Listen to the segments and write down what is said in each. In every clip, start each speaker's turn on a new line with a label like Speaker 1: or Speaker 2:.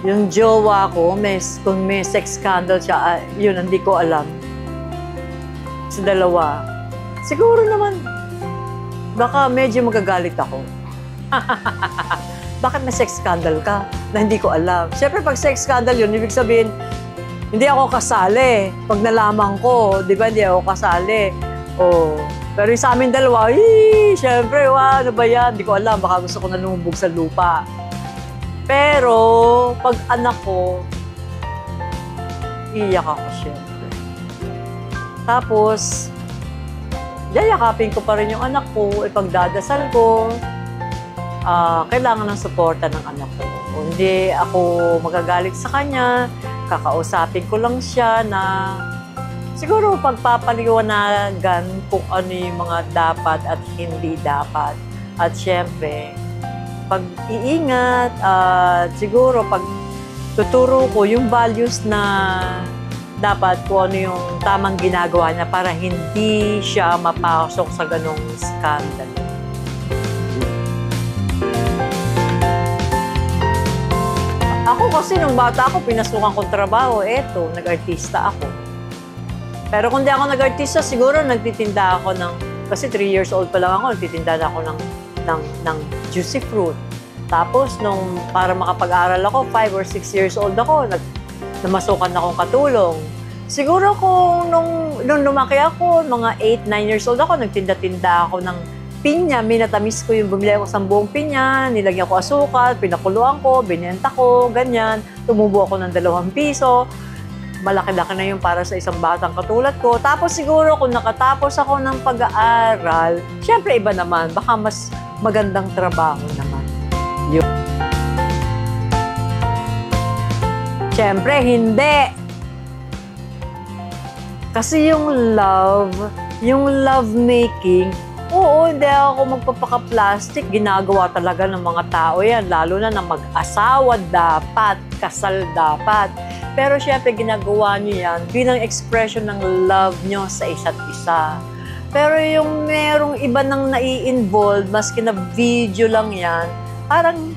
Speaker 1: Yung jowa ko, kung may sex scandal siya, yun, hindi ko alam. Sa dalawa. Siguro naman, baka medyo magagalit ako. Bakit may sex scandal ka na hindi ko alam? Siyempre, pag sex scandal yun, ibig sabihin, hindi ako kasali. Pag nalaman ko, di ba, hindi ako kasali. Oh. Pero yung sa amin dalawa, siyempre, ano ba yan? Hindi ko alam, baka gusto ko na lumubog sa lupa. Pero, pag anak ko, iiyak ako, siyempre. Tapos, yayakapin ko pa rin yung anak ko, ipagdadasal ko. Kailangan ng suporta ng anak ko. Hindi ako magagalit sa kanya, kakausapin ko lang siya na siguro pagpapaliwanagan kung ano yung mga dapat at hindi dapat. At syempre, pag-iingat at siguro pag tuturo ko yung values na dapat kung ano yung tamang ginagawa niya para hindi siya mapasok sa ganong scandal. Ako kasi nung bata ako, pinasukan kong trabaho, eto, nag-artista ako. Pero kung di ako nag-artista, siguro nagtitinda ako ng, kasi 3 years old pa lang ako, nagtitinda na ako ng juicy fruit. Tapos, para makapag-aral ako, 5 or 6 years old ako, namasukan akong katulong. Siguro kung nung lumaki ako, mga 8, 9 years old ako, nagtinda-tinda ako ng pinya. Minatamis ko yung bumili ako sa buong pinya, nilagyan ko asukal, pinakuluan ko, binenta ko, ganyan. Tumubo ako ng 2 piso. Malaki-laki na yung para sa isang batang katulad ko. Tapos siguro kung nakatapos ako ng pag-aaral, syempre iba naman, baka mas magandang trabaho naman. Yun. Syempre, hindi. Kasi yung love making, oo, hindi ako magpapaka-plastic. Ginagawa talaga ng mga tao yan, lalo na mag-asawa dapat, kasal dapat. Pero syempre, ginagawa nyo yan bilang expression ng love nyo sa isa't isa. Pero yung merong iba nang nai-involve, maski na video lang yan, parang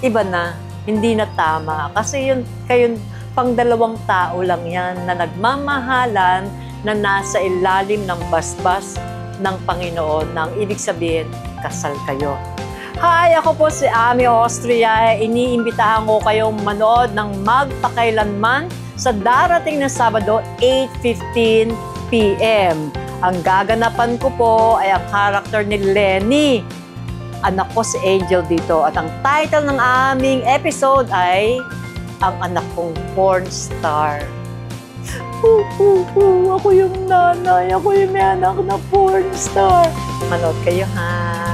Speaker 1: iba na, hindi na tama. Kasi kayo pang 2 tao lang yan na nagmamahalan na nasa ilalim ng basbas ng Panginoon, nang ibig sabihin, kasal kayo. Hi! Ako po si Ami Austria. Iniimbitahan ko kayong manood ng Magpakailanman sa darating na Sabado, 8:15 p.m. Ang gaganapan ko po ay ang karakter ni Lenny. Anak ko si Angel dito. At ang title ng aming episode ay Ang Anak Kong Porn Star. Ako yung nanay. Ako yung may anak na porn star. Manood kayo, ha?